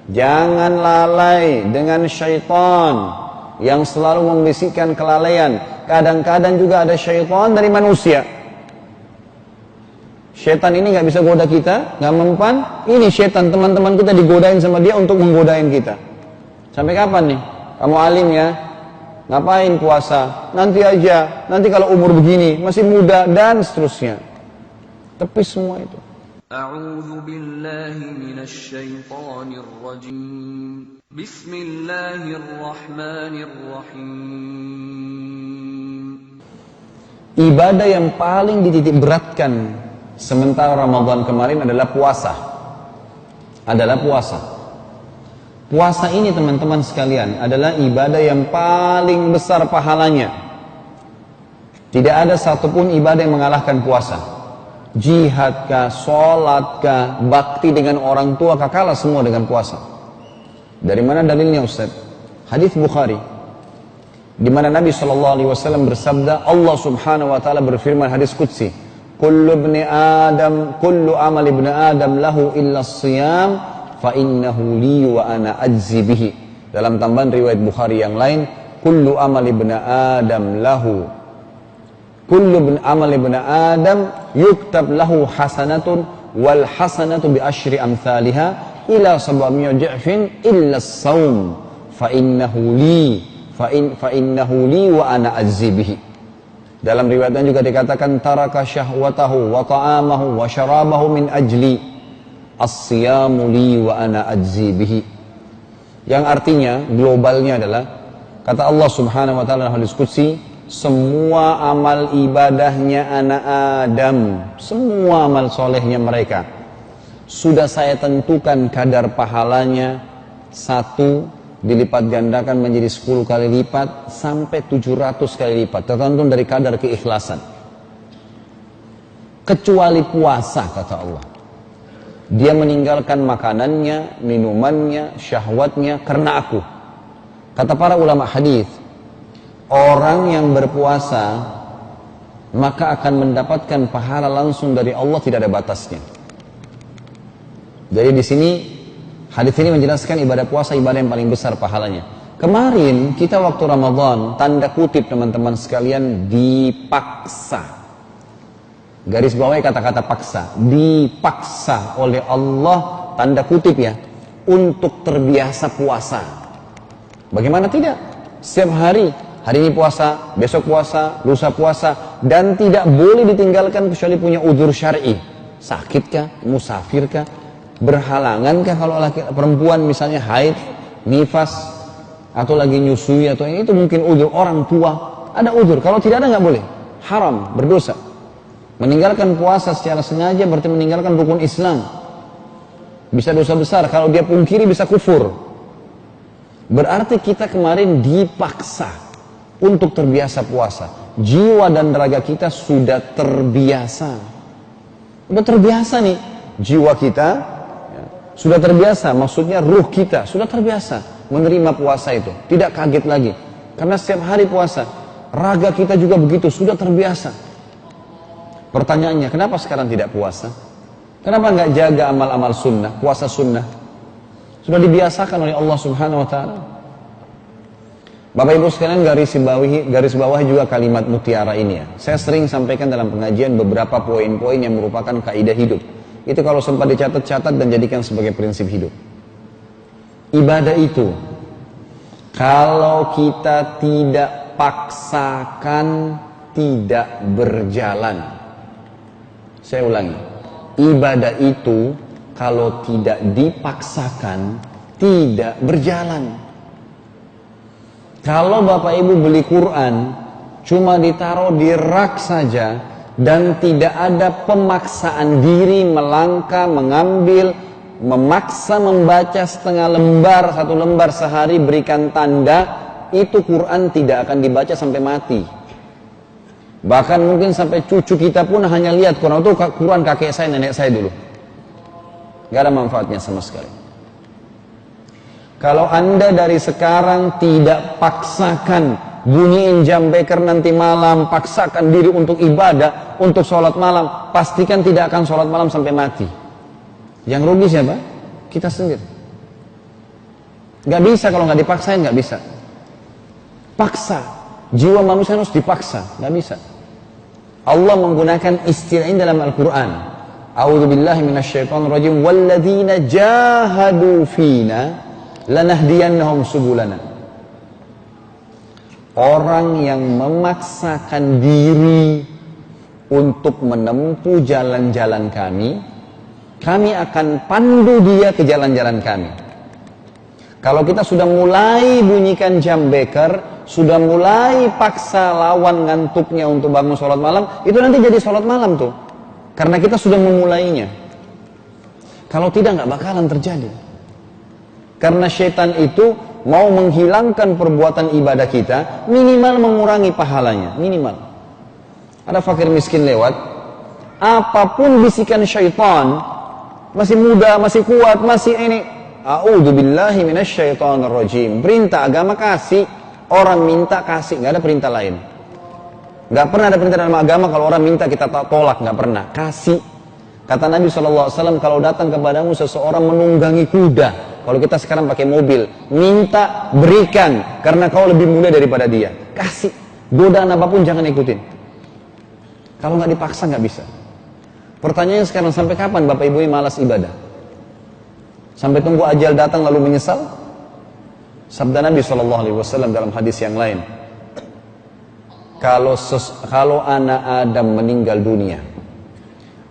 Jangan lalai dengan syaitan yang selalu membisikkan kelalaian. Kadang-kadang juga ada syaitan dari manusia. Syaitan ini nggak bisa goda kita, nggak mempan. Ini syaitan, teman-teman kita digodain sama dia untuk menggodain kita. Sampai kapan nih? Kamu alim ya? Ngapain puasa? Nanti aja, nanti kalau umur begini, masih muda, dan seterusnya. Tepis semua itu. A'udzu billahi minasy syaithanir rajim. Bismillahirrahmanirrahim. Ibadah yang paling dititik beratkan sementara Ramadan kemarin adalah puasa. Puasa ini teman-teman sekalian adalah ibadah yang paling besar pahalanya. Tidak ada satupun ibadah yang mengalahkan puasa. Jihad kah, sholat kah, bakti dengan orang tua kah, kalah semua dengan puasa. Dari mana dalilnya Ustaz? Hadis Bukhari, di mana Nabi SAW bersabda, Allah Subhanahu Wa Taala berfirman hadis qudsi, kullu amal ibni Adam lahu illa siyam, fa innahu li wa ana ajzi bihi. Dalam tambahan riwayat Bukhari yang lain, kullu amal ibni Adam lahu, kullu amal ibni Adam yuktab lahu hasanatun wal hasanatu bi asyri amthaliha ila 700 dha'fin illa as-saum fa innahu li wa ana ajzi bihi. Dalam riwayatnya juga dikatakan taraka syahwatahu wa ta'amahu wa syarabahu min ajli as-siyamu li wa ana ajzi bihi. Yang artinya globalnya adalah kata Allah Subhanahu wa taala dalam hadis qudsi, semua amal ibadahnya anak Adam, semua amal solehnya mereka, sudah saya tentukan kadar pahalanya, 1 dilipat gandakan menjadi 10 kali lipat sampai 700 kali lipat, tergantung dari kadar keikhlasan. Kecuali puasa, kata Allah. Dia meninggalkan makanannya, minumannya, syahwatnya karena aku. Kata para ulama hadis, orang yang berpuasa maka akan mendapatkan pahala langsung dari Allah, tidak ada batasnya. Jadi di sini hadis ini menjelaskan ibadah puasa ibadah yang paling besar pahalanya. Kemarin kita waktu Ramadan, tanda kutip teman-teman sekalian, dipaksa. Garis bawahi kata-kata paksa. Dipaksa oleh Allah, tanda kutip ya, untuk terbiasa puasa. Bagaimana tidak? Setiap hari ini puasa, besok puasa, lusa puasa, dan tidak boleh ditinggalkan kecuali punya udzur syar'i. Sakitkah, musafirkah, berhalangankah, kalau laki perempuan misalnya haid, nifas, atau lagi nyusui, atau ini, itu mungkin udzur. Orang tua ada udzur, kalau tidak ada nggak boleh, haram, berdosa. Meninggalkan puasa secara sengaja berarti meninggalkan rukun Islam, bisa dosa besar. Kalau dia pungkiri bisa kufur. Berarti kita kemarin dipaksa untuk terbiasa puasa. Jiwa dan raga kita sudah terbiasa. Sudah terbiasa nih. Jiwa kita ya, sudah terbiasa. Maksudnya ruh kita sudah terbiasa menerima puasa itu. Tidak kaget lagi. Karena setiap hari puasa. Raga kita juga begitu. Sudah terbiasa. Pertanyaannya, kenapa sekarang tidak puasa? Kenapa nggak jaga amal-amal sunnah, puasa sunnah? Sudah dibiasakan oleh Allah Subhanahu Wa Taala. Bapak Ibu sekalian, garis bawahi juga kalimat mutiara ini ya. Saya sering sampaikan dalam pengajian beberapa poin-poin yang merupakan kaidah hidup. Itu kalau sempat dicatat-catat dan jadikan sebagai prinsip hidup. Ibadah itu, kalau kita tidak paksakan, tidak berjalan. Saya ulangi, ibadah itu kalau tidak dipaksakan, tidak berjalan. Kalau Bapak Ibu beli Quran, cuma ditaruh di rak saja, dan tidak ada pemaksaan diri melangkah, mengambil, memaksa membaca setengah lembar, 1 lembar sehari, berikan tanda, itu Quran tidak akan dibaca sampai mati. Bahkan mungkin sampai cucu kita pun hanya lihat Quran itu, Quran kakek saya, nenek saya dulu. Gak ada manfaatnya sama sekali. Kalau Anda dari sekarang tidak paksakan, bunyiin jam beker nanti malam, paksakan diri untuk ibadah, untuk sholat malam, pastikan tidak akan sholat malam sampai mati. Yang rugi siapa? Kita sendiri. Nggak bisa kalau nggak dipaksain, nggak bisa. Paksa, jiwa manusia harus dipaksa, nggak bisa. Allah menggunakan istilah ini dalam Al-Quran. A'udzubillahi minasyaitonirrajim. Walladzina jahadu fina lanahdiyannahum subulana. Orang yang memaksakan diri untuk menempuh jalan-jalan kami akan pandu dia ke jalan-jalan kami. Kalau kita sudah mulai bunyikan jam beker, sudah mulai paksa lawan ngantuknya untuk bangun sholat malam, itu nanti jadi sholat malam tuh. Karena kita sudah memulainya. Kalau tidak, nggak bakalan terjadi. Karena syaitan itu mau menghilangkan perbuatan ibadah kita, minimal mengurangi pahalanya, minimal. Ada fakir miskin lewat, apapun bisikan syaitan, masih muda, masih kuat, masih ini, a'udzubillahi minasyaitonirrajim. Perintah agama kasih, orang minta kasih, nggak ada perintah lain. Nggak pernah ada perintah dalam agama kalau orang minta kita tolak, nggak pernah. Kasih. Kata Nabi SAW, kalau datang kepadamu seseorang menunggangi kuda, kalau kita sekarang pakai mobil, minta, berikan, karena kau lebih mulia daripada dia. Kasih. Godaan apapun jangan ikutin. Kalau nggak dipaksa nggak bisa. Pertanyaannya sekarang, sampai kapan Bapak Ibu ini malas ibadah? Sampai tunggu ajal datang lalu menyesal? Sabda Nabi SAW dalam hadis yang lain, kalau anak Adam meninggal dunia,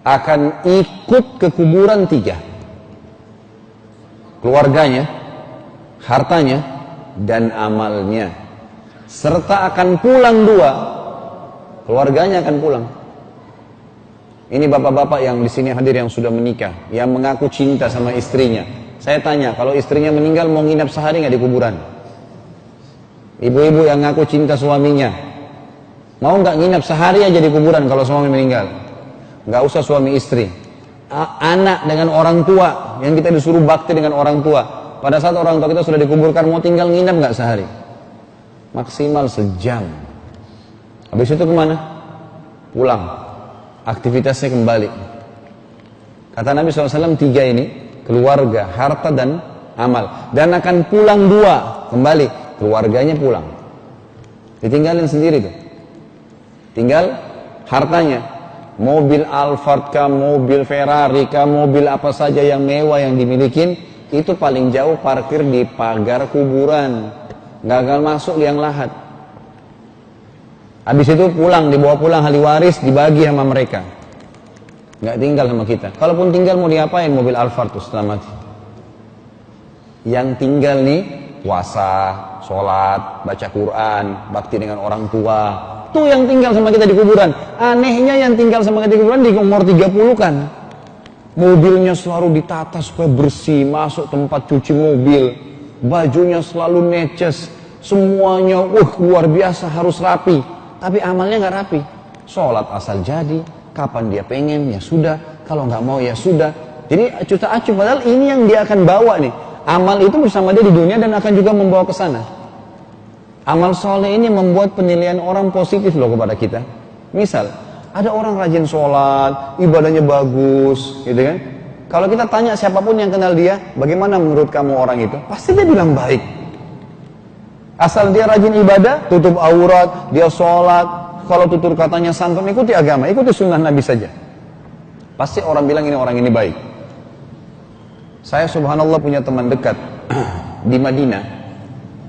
akan ikut ke kuburan 3. Keluarganya, hartanya, dan amalnya. Serta akan pulang 2. Keluarganya akan pulang. Ini bapak-bapak yang di sini hadir yang sudah menikah, yang mengaku cinta sama istrinya. Saya tanya, kalau istrinya meninggal mau nginap sehari nggak di kuburan? Ibu-ibu yang ngaku cinta suaminya, mau nggak nginap sehari aja di kuburan kalau suami meninggal? Nggak usah suami istri. Anak dengan orang tua, yang kita disuruh bakti dengan orang tua. Pada saat orang tua kita sudah dikuburkan, mau tinggal nginap nggak sehari? Maksimal sejam. Habis itu kemana? Pulang. Aktivitasnya kembali. Kata Nabi SAW, 3 ini, keluarga, harta, dan amal. Dan akan pulang 2, kembali. Keluarganya pulang. Ditinggalin sendiri tuh. Tinggal hartanya. Mobil Alphard kah, mobil Ferrari kah, mobil apa saja yang mewah yang dimilikin, itu paling jauh parkir di pagar kuburan. Gagal masuk liang lahat. Habis itu pulang, dibawa pulang ahli waris, dibagi sama mereka. Nggak tinggal sama kita. Kalaupun tinggal mau diapain mobil Alphard tuh setelah mati? Yang tinggal nih, puasa, sholat, baca Quran, bakti dengan orang tua. Tuh yang tinggal sama kita di kuburan. Anehnya yang tinggal sama kita di kuburan di umur 30 kan. Mobilnya selalu ditata supaya bersih, masuk tempat cuci mobil. Bajunya selalu neces. Semuanya luar biasa, harus rapi. Tapi amalnya nggak rapi. Sholat asal jadi, kapan dia pengen, ya sudah. Kalau nggak mau, ya sudah. Jadi acuh tak acuh, padahal ini yang dia akan bawa nih. Amal itu bersama dia di dunia dan akan juga membawa ke sana. Amal soleh ini membuat penilaian orang positif loh kepada kita. Misal, ada orang rajin sholat, ibadahnya bagus, gitu kan? Kalau kita tanya siapapun yang kenal dia, bagaimana menurut kamu orang itu? Pasti dia bilang baik. Asal dia rajin ibadah, tutup aurat, dia sholat, kalau tutur katanya santun, ikuti agama, ikuti sunnah Nabi saja. Pasti orang bilang ini orang ini baik. Saya subhanallah punya teman dekat di Madinah,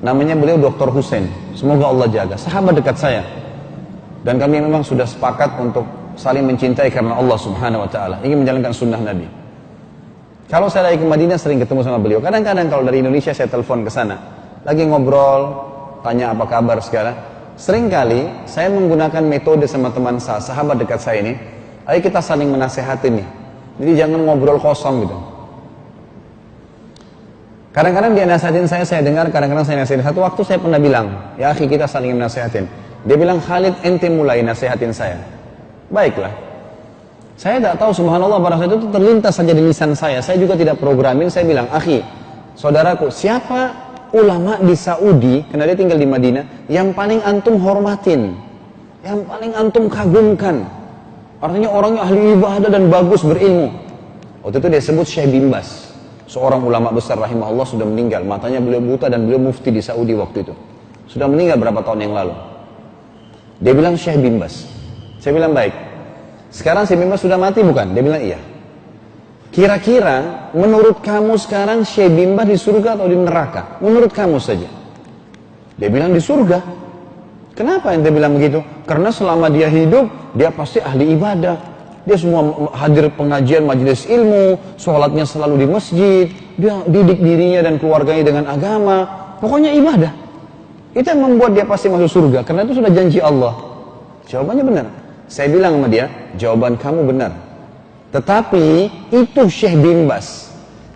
namanya beliau Dr. Hussein, semoga Allah jaga, sahabat dekat saya. Dan kami memang sudah sepakat untuk saling mencintai karena Allah subhanahu wa ta'ala, ingin menjalankan sunnah Nabi. Kalau saya lagi ke Madinah sering ketemu sama beliau. Kadang-kadang kalau dari Indonesia saya telepon ke sana, lagi ngobrol, tanya apa kabar segala. Seringkali saya menggunakan metode sama teman saya, sahabat dekat saya ini, ayo kita saling menasehatin nih. Jadi jangan ngobrol kosong gitu. Kadang-kadang dia nasihatin saya dengar, kadang-kadang saya nasihatin. Satu waktu saya pernah bilang, ya akhi kita saling nasihatin. Dia bilang, Khalid ente mulai nasihatin saya. Baiklah. Saya tak tahu subhanallah pada saat itu terlintas saja di lisan saya. Saya juga tidak programin, saya bilang, akhi, saudaraku, siapa ulama di Saudi, karena dia tinggal di Madinah, yang paling antum hormatin, yang paling antum kagumkan? Artinya orangnya ahli ibadah dan bagus berilmu. Waktu itu dia sebut Syekh bin Bas. Seorang ulama besar rahimahullah sudah meninggal. Matanya beliau buta dan beliau mufti di Saudi waktu itu. Sudah meninggal berapa tahun yang lalu. Dia bilang, Syekh bin Baz. Saya bilang, baik. Sekarang Syekh bin Baz sudah mati bukan? Dia bilang, iya. Kira-kira menurut kamu sekarang Syekh bin Baz di surga atau di neraka? Menurut kamu saja. Dia bilang di surga. Kenapa ente bilang begitu? Karena selama dia hidup, dia pasti ahli ibadah. Dia semua hadir pengajian majelis ilmu, sholatnya selalu di masjid, dia didik dirinya dan keluarganya dengan agama, pokoknya ibadah. Itu yang membuat dia pasti masuk surga, karena itu sudah janji Allah. Jawabannya benar. Saya bilang sama dia, jawaban kamu benar. Tetapi itu Syekh bin Baz.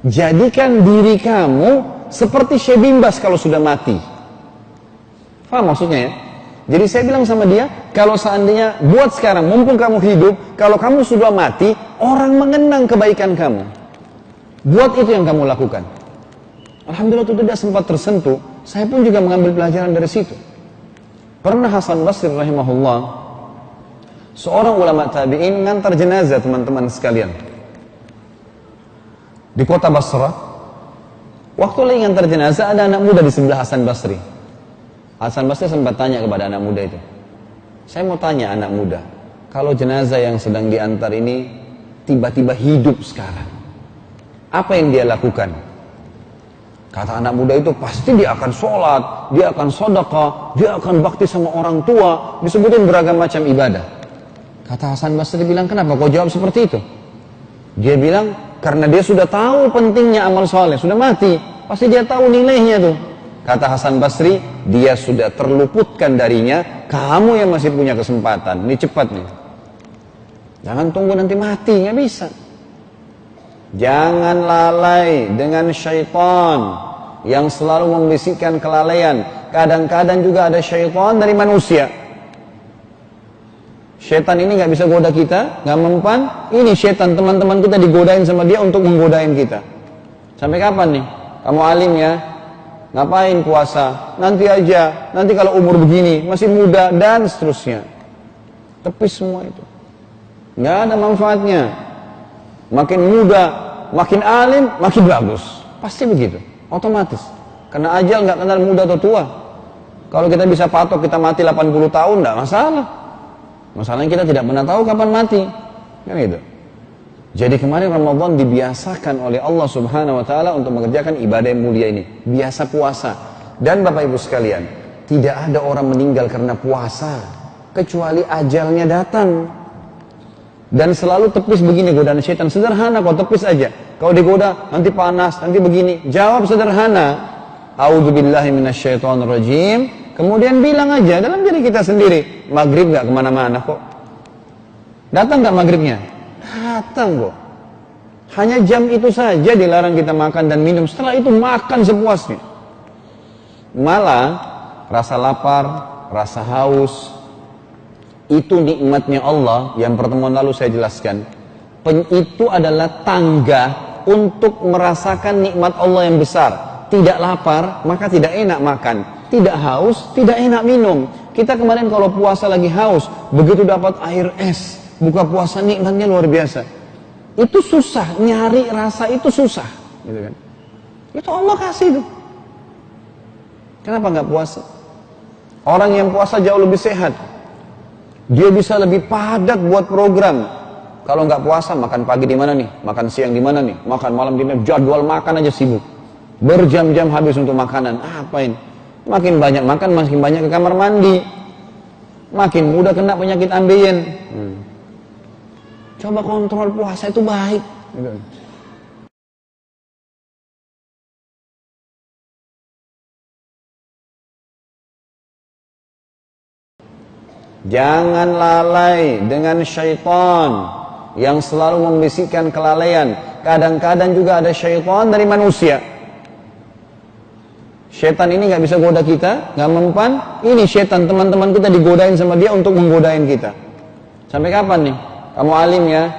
Jadikan diri kamu seperti Syekh bin Baz kalau sudah mati. Paham maksudnya ya? Jadi saya bilang sama dia, kalau seandainya buat sekarang, mumpung kamu hidup, kalau kamu sudah mati, orang mengenang kebaikan kamu. Buat itu yang kamu lakukan. Alhamdulillah itu tidak sempat tersentuh, saya pun juga mengambil pelajaran dari situ. Pernah Hasan Basri rahimahullah, seorang ulama tabi'in ngantar jenazah teman-teman sekalian. Di kota Basrah, waktu lagi ngantar jenazah ada anak muda di sebelah Hasan Basri. Hasan Basri sempat tanya kepada anak muda itu, saya mau tanya anak muda, kalau jenazah yang sedang diantar ini tiba-tiba hidup sekarang, apa yang dia lakukan? Kata anak muda itu, pasti dia akan sholat, dia akan sedekah, dia akan bakti sama orang tua, disebutin beragam macam ibadah. Kata Hasan Basri bilang, kenapa kau jawab seperti itu? Dia bilang, karena dia sudah tahu pentingnya amal soleh, sudah mati, pasti dia tahu nilainya tuh. Kata Hasan Basri, dia sudah terluputkan darinya, kamu yang masih punya kesempatan. Ini cepat nih. Jangan tunggu nanti mati, nggak bisa. Jangan lalai dengan syaitan yang selalu membisikkan kelalaian. Kadang-kadang juga ada syaitan dari manusia. Syaitan ini nggak bisa goda kita, nggak mempan. Ini syaitan teman-teman kita digodain sama dia untuk menggodain kita. Sampai kapan nih? Kamu alim ya? Ngapain puasa? Nanti aja, nanti kalau umur begini, masih muda, dan seterusnya. Tepis semua itu. Nggak ada manfaatnya. Makin muda, makin alim, makin bagus. Pasti begitu, otomatis. Karena ajal nggak kenal muda atau tua. Kalau kita bisa patok, kita mati 80 tahun, nggak masalah. Masalahnya kita tidak pernah tahu kapan mati. Kan gitu. Jadi kemarin Ramadan dibiasakan oleh Allah Subhanahu wa taala untuk mengerjakan ibadah yang mulia ini, biasa puasa. Dan Bapak Ibu sekalian, tidak ada orang meninggal karena puasa kecuali ajalnya datang. Dan selalu tepis begini godaan syaitan, sederhana kok, tepis aja. Kalau digoda nanti panas, nanti begini. Jawab sederhana, a'udzubillahi minasyaitonirrajim. Kemudian bilang aja dalam diri kita sendiri, maghrib gak kemana-mana kok. Datang gak maghribnya? Datang kok. Hanya jam itu saja dilarang kita makan dan minum. Setelah itu makan sepuasnya. Malah rasa lapar, rasa haus, itu nikmatnya Allah yang pertemuan lalu saya jelaskan. Itu adalah tangga untuk merasakan nikmat Allah yang besar. Tidak lapar, maka tidak enak makan. Tidak haus, tidak enak minum. Kita kemarin kalau puasa lagi haus, begitu dapat air es, buka puasa nikmatnya luar biasa. Itu susah, nyari rasa itu susah, gitu kan? Itu Allah kasih tuh. Kenapa nggak puasa? Orang yang puasa jauh lebih sehat. Dia bisa lebih padat buat program. Kalau nggak puasa, makan pagi di mana nih? Makan siang di mana nih? Makan malam di mana? Jadwal makan aja sibuk. Berjam-jam habis untuk makanan. Apain? Makin banyak makan, makin banyak ke kamar mandi. Makin mudah kena penyakit ambeien. Coba kontrol puasa itu baik. Jangan lalai dengan syaitan yang selalu membisikkan kelalaian. Kadang-kadang juga ada syaitan dari manusia. Syaitan ini nggak bisa goda kita, nggak mempan. Ini syaitan teman-teman kita digodain sama dia untuk menggodain kita. Sampai kapan nih? Kamu alim ya?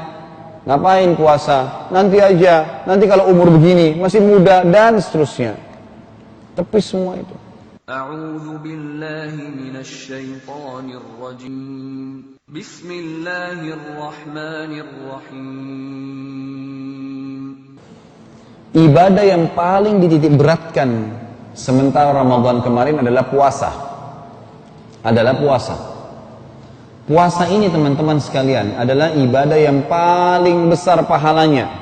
Ngapain puasa? Nanti aja, nanti kalau umur begini, masih muda, dan seterusnya. Tepis semua itu. أعوذ بالله من الشيطان الرجيم بسم الله الرحمن الرحيم Ibadah yang paling dititik beratkan sementara Ramadan kemarin adalah puasa. Puasa ini teman-teman sekalian adalah ibadah yang paling besar pahalanya.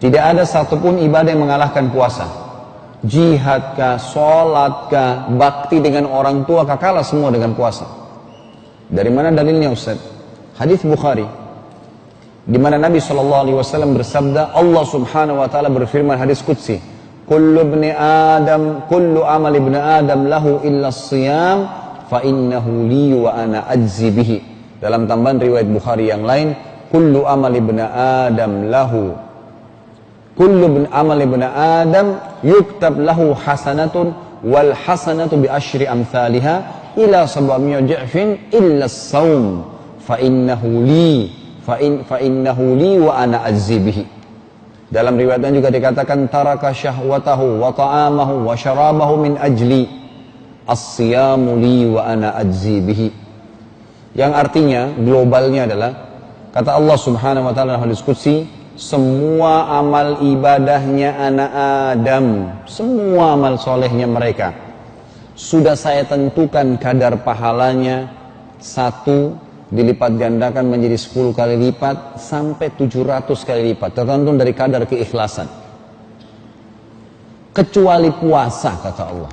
Tidak ada satupun ibadah yang mengalahkan puasa. Jihad kah, sholat kah, bakti dengan orang tua kah, kalah semua dengan puasa. Dari mana dalilnya Ustaz? Hadis Bukhari, di mana Nabi SAW bersabda, Allah Subhanahu wa taala berfirman hadis qudsi, kullu amal ibni Adam lahu illa as-siyam fa innahu li wa ana ajzi bihi. Dalam tambahan riwayat Bukhari yang lain, kullu amal ibni Adam yuktab lahu hasanatun wal hasanatu bi asyri amthaliha ila 700 dha'fin illa as-saum fa innahu li wa ana ajzi bihi. Dalam riwayatnya juga dikatakan taraka syahwatahu wa ta'amahu wa syarabahu min ajli as-siyamu li wa ana ajzi bihi. Yang artinya globalnya adalah kata Allah Subhanahu wa taala dalam hadis qudsi, semua amal ibadahnya anak Adam, semua amal solehnya mereka sudah saya tentukan kadar pahalanya, satu dilipat gandakan menjadi 10 kali lipat sampai 700 kali lipat, tergantung dari kadar keikhlasan. Kecuali puasa, kata Allah,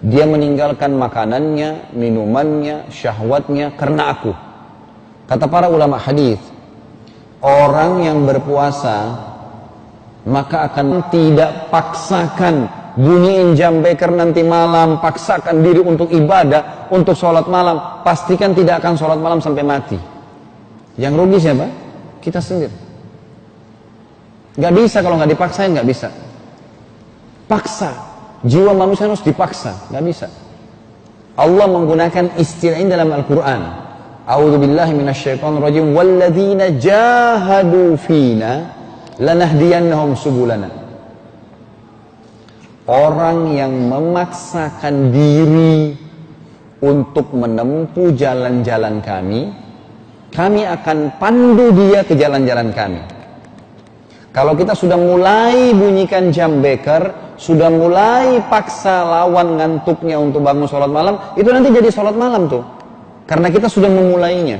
dia meninggalkan makanannya, minumannya, syahwatnya karena aku. Kata para ulama hadis, orang yang berpuasa maka akan tidak paksakan bunyiin jam beker nanti malam, paksakan diri untuk ibadah, untuk sholat malam, pastikan tidak akan sholat malam sampai mati. Yang rugi siapa? Kita sendiri. Gak bisa kalau gak dipaksain, gak bisa. Paksa, jiwa manusia harus dipaksa, gak bisa. Allah menggunakan istilah dalam Al-Quran, a'udzubillahi minasyaitonirrajim, walladzina jahadu fina lanahdiyannahum subulana. Orang yang memaksakan diri untuk menempuh jalan-jalan kami, kami akan pandu dia ke jalan-jalan kami. Kalau kita sudah mulai bunyikan jam beker, sudah mulai paksa lawan ngantuknya untuk bangun sholat malam, itu nanti jadi sholat malam tuh. Karena kita sudah memulainya.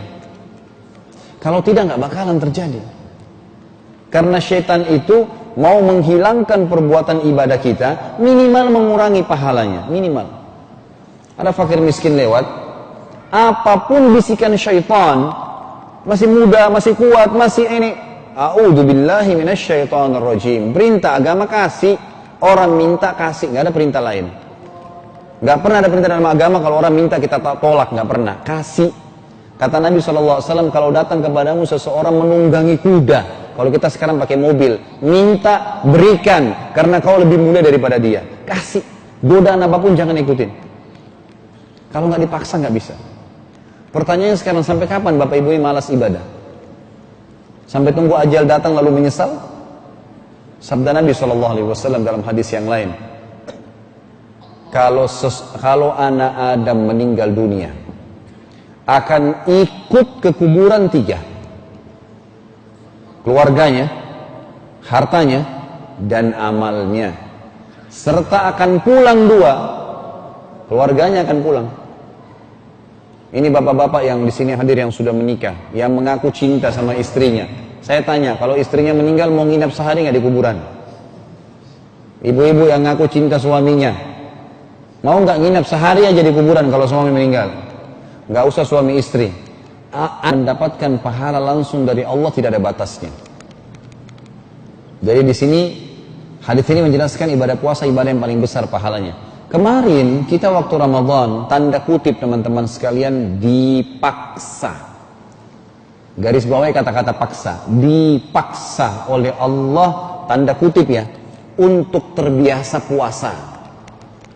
Kalau tidak, nggak bakalan terjadi. Karena syaitan itu mau menghilangkan perbuatan ibadah kita, minimal mengurangi pahalanya, minimal. Ada fakir miskin lewat, apapun bisikan syaitan, masih muda, masih kuat, masih ini, a'udzubillahi minasyaitonirrajim. Perintah agama kasih, orang minta kasih, nggak ada perintah lain. Nggak pernah ada perintah dalam agama kalau orang minta kita tolak, nggak pernah. Kasih. Kata Nabi SAW, kalau datang kepadamu seseorang menunggangi kuda, kalau kita sekarang pakai mobil, minta, berikan, karena kau lebih mulia daripada dia. Kasih. Godaan apapun jangan ikutin. Kalau nggak dipaksa nggak bisa. Pertanyaannya sekarang, sampai kapan Bapak Ibu ini malas ibadah? Sampai tunggu ajal datang lalu menyesal? Sabda Nabi SAW dalam hadis yang lain, kalau anak Adam meninggal dunia, akan ikut ke kuburan 3. Keluarganya, hartanya, dan amalnya. Serta akan pulang 2. Keluarganya akan pulang. Ini bapak-bapak yang di sini hadir yang sudah menikah, yang mengaku cinta sama istrinya. Saya tanya, kalau istrinya meninggal mau nginap sehari nggak di kuburan? Ibu-ibu yang ngaku cinta suaminya, mau nggak nginap sehari aja di kuburan kalau suami meninggal? Nggak usah suami istri, mendapatkan pahala langsung dari Allah, tidak ada batasnya. Jadi di sini hadis ini menjelaskan ibadah puasa ibadah yang paling besar pahalanya. Kemarin kita waktu Ramadan, tanda kutip teman-teman sekalian, dipaksa. Garis bawahi kata-kata paksa, dipaksa oleh Allah, tanda kutip ya, untuk terbiasa puasa.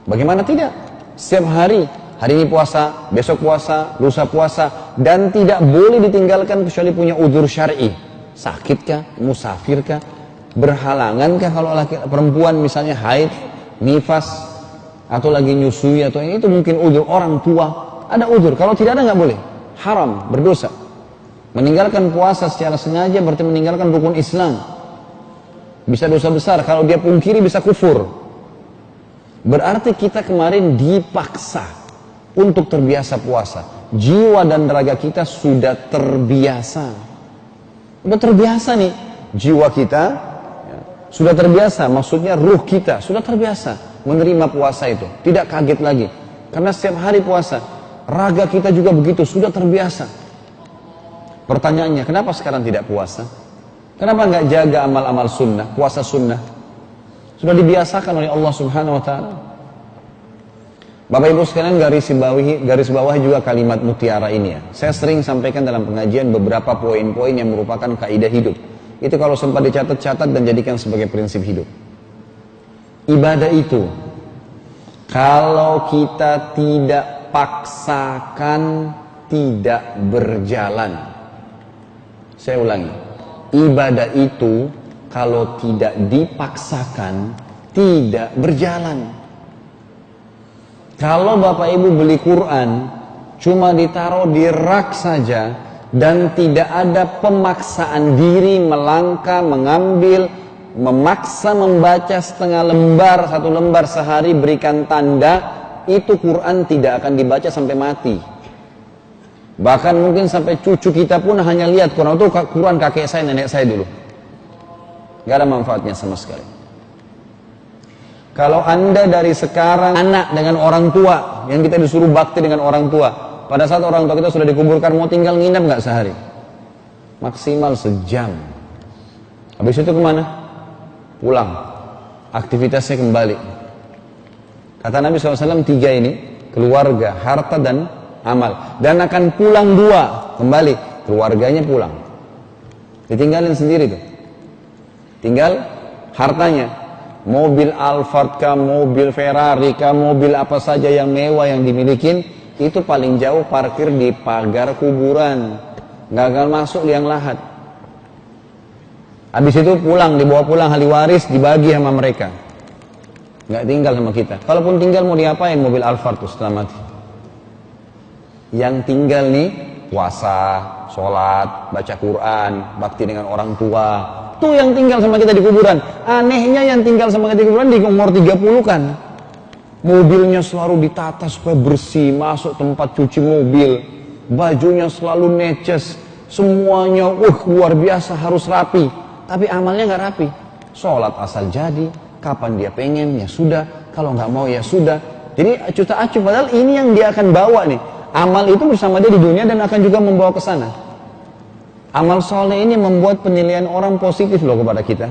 Bagaimana tidak? Setiap hari ini puasa, besok puasa, lusa puasa, dan tidak boleh ditinggalkan kecuali punya udzur syar'i. Sakitkah, musafirkah, berhalangankah, kalau laki perempuan misalnya haid, nifas, atau lagi nyusui, atau ini, itu mungkin udzur. Orang tua ada udzur, kalau tidak ada nggak boleh, haram, berdosa. Meninggalkan puasa secara sengaja berarti meninggalkan rukun Islam. Bisa dosa besar, kalau dia pungkiri bisa kufur. Berarti kita kemarin dipaksa untuk terbiasa puasa. Jiwa dan raga kita sudah terbiasa. Sudah terbiasa nih, jiwa kita ya, sudah terbiasa, maksudnya ruh kita sudah terbiasa menerima puasa itu. Tidak kaget lagi, karena setiap hari puasa. Raga kita juga begitu, sudah terbiasa. Pertanyaannya, kenapa sekarang tidak puasa? Kenapa nggak jaga amal-amal sunnah, puasa sunnah? Sudah dibiasakan oleh Allah Subhanahu wa Ta'ala. Bapak Ibu sekalian, garis bawahi juga kalimat mutiara ini ya. Saya sering sampaikan dalam pengajian beberapa poin-poin yang merupakan kaidah hidup. Itu kalau sempat dicatat-catat dan jadikan sebagai prinsip hidup. Ibadah itu, kalau kita tidak paksakan, tidak berjalan. Saya ulangi, ibadah itu kalau tidak dipaksakan, tidak berjalan. Kalau Bapak Ibu beli Quran, cuma ditaruh di rak saja, dan tidak ada pemaksaan diri melangkah, mengambil, memaksa membaca setengah lembar, 1 lembar sehari, berikan tanda, itu Quran tidak akan dibaca sampai mati. Bahkan mungkin sampai cucu kita pun hanya lihat Quran itu Quran kakek saya, nenek saya dulu. Gak ada manfaatnya sama sekali. Kalau Anda dari sekarang anak dengan orang tua, yang kita disuruh bakti dengan orang tua, pada saat orang tua kita sudah dikuburkan, mau tinggal nginap nggak sehari? Maksimal sejam. Habis itu kemana? Pulang. Aktivitasnya kembali. Kata Nabi SAW, 3 ini, keluarga, harta, dan amal. Dan akan pulang 2, kembali. Keluarganya pulang. Ditinggalin sendiri tuh. Tinggal hartanya. Mobil Alphard kah, mobil Ferrari kah, mobil apa saja yang mewah yang dimilikin, itu paling jauh parkir di pagar kuburan. Gagal masuk liang lahat. Habis itu pulang, dibawa pulang ahli waris, dibagi sama mereka. Nggak tinggal sama kita. Kalaupun tinggal mau diapain mobil Alphard tuh setelah mati? Yang tinggal nih, puasa, sholat, baca Quran, bakti dengan orang tua. Itu yang tinggal sama kita di kuburan. Anehnya yang tinggal sama kita di kuburan di umur 30 kan. Mobilnya selalu ditata supaya bersih, masuk tempat cuci mobil. Bajunya selalu neces. Semuanya luar biasa, harus rapi. Tapi amalnya nggak rapi. Sholat asal jadi, kapan dia pengen ya sudah, kalau nggak mau ya sudah. Jadi acuh tak acuh, padahal ini yang dia akan bawa nih. Amal itu bersama dia di dunia dan akan juga membawa ke sana. Amal soleh ini membuat penilaian orang positif loh kepada kita.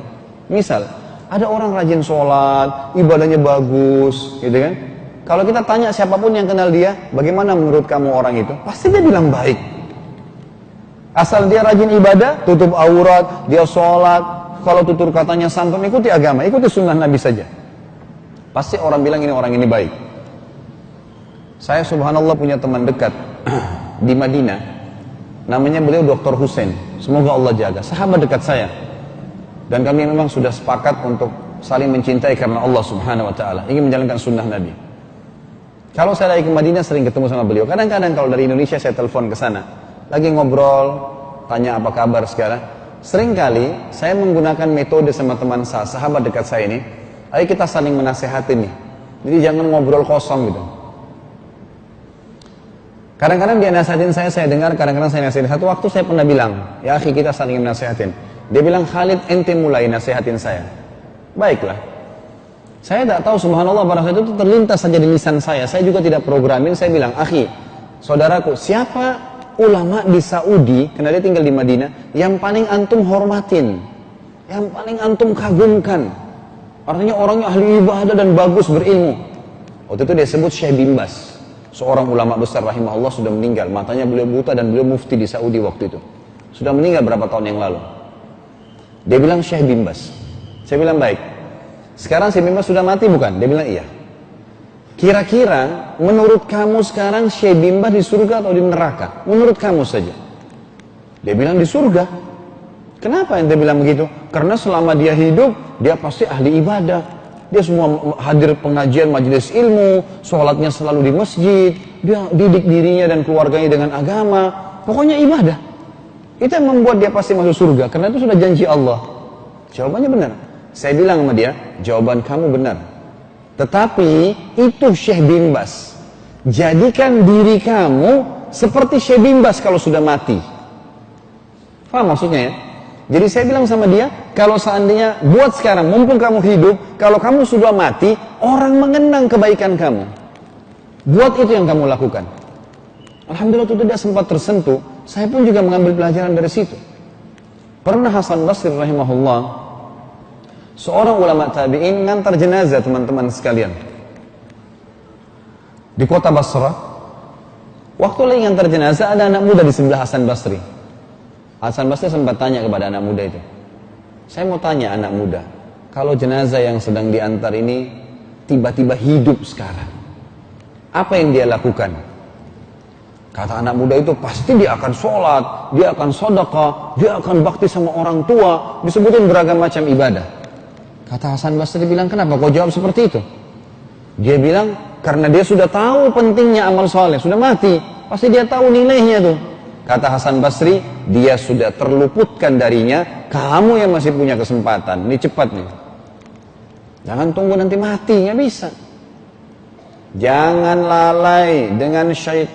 Misal, ada orang rajin sholat, ibadahnya bagus, gitu kan? Kalau kita tanya siapapun yang kenal dia, bagaimana menurut kamu orang itu? Pasti dia bilang baik. Asal dia rajin ibadah, tutup aurat, dia sholat, kalau tutur katanya santun, ikuti agama, ikuti sunnah Nabi saja. Pasti orang bilang ini orang ini baik. Saya subhanallah punya teman dekat di Madinah. Namanya beliau Dr. Hussein. Semoga Allah jaga. Sahabat dekat saya. Dan kami memang sudah sepakat untuk saling mencintai karena Allah Subhanahu wa Ta'ala. Ingin menjalankan sunnah Nabi. Kalau saya lagi ke Madinah sering ketemu sama beliau. Kadang-kadang kalau dari Indonesia saya telepon ke sana. Lagi ngobrol, tanya apa kabar sekarang. Seringkali saya menggunakan metode sama teman saya, sahabat dekat saya ini. Ayo kita saling menasehatin nih. Jadi jangan ngobrol kosong gitu. Kadang-kadang dia nasihatin saya dengar, kadang-kadang saya nasihatin. Satu waktu saya pernah bilang, ya akhi kita saling nasihatin. Dia bilang, Khalid ente mulai nasihatin saya. Baiklah. Saya tak tahu subhanallah pada saat itu terlintas saja di lisan saya. Saya juga tidak programin, saya bilang, akhi, saudaraku, siapa ulama di Saudi, karena dia tinggal di Madinah, yang paling antum hormatin, yang paling antum kagumkan. Artinya orangnya ahli ibadah dan bagus berilmu. Waktu itu dia sebut Syekh bin Baz. Seorang ulama besar rahimahullah sudah meninggal. Matanya beliau buta dan beliau mufti di Saudi waktu itu. Sudah meninggal berapa tahun yang lalu. Dia bilang Syekh bin Baz. Saya bilang baik. Sekarang Syekh bin Baz sudah mati bukan? Dia bilang iya. Kira-kira menurut kamu sekarang Syekh bin Baz di surga atau di neraka? Menurut kamu saja. Dia bilang di surga. Kenapa ente bilang begitu? Karena selama dia hidup, dia pasti ahli ibadah. Dia semua hadir pengajian majelis ilmu, sholatnya selalu di masjid, dia didik dirinya dan keluarganya dengan agama, pokoknya ibadah. Itu yang membuat dia pasti masuk surga, karena itu sudah janji Allah. Jawabannya benar. Saya bilang sama dia, jawaban kamu benar. Tetapi itu Syekh bin Bas. Jadikan diri kamu seperti Syekh bin Bas kalau sudah mati. Paham maksudnya ya? Jadi saya bilang sama dia, kalau seandainya buat sekarang, mumpung kamu hidup, kalau kamu sudah mati, orang mengenang kebaikan kamu. Buat itu yang kamu lakukan. Alhamdulillah itu tidak sempat tersentuh. Saya pun juga mengambil pelajaran dari situ. Pernah Hasan Basri rahimahullah, seorang ulama tabi'in ngantar jenazah teman-teman sekalian di kota Basra. Waktu lagi ngantar jenazah, ada anak muda di sebelah Hasan Basri. Hasan Basri sempat tanya kepada anak muda itu, saya mau tanya anak muda, kalau jenazah yang sedang diantar ini tiba-tiba hidup sekarang, apa yang dia lakukan? Kata anak muda itu, pasti dia akan sholat, dia akan sedekah, dia akan bakti sama orang tua, disebutin beragam macam ibadah. Kata Hasan Basri bilang, kenapa kau jawab seperti itu? Dia bilang, karena dia sudah tahu pentingnya amal soleh, sudah mati, pasti dia tahu nilainya tuh. Kata Hasan Basri, dia sudah terluputkan darinya, kamu yang masih punya kesempatan, ini cepat nih. Jangan tunggu nanti mati, nggak bisa. Jangan lalai dengan syaitan.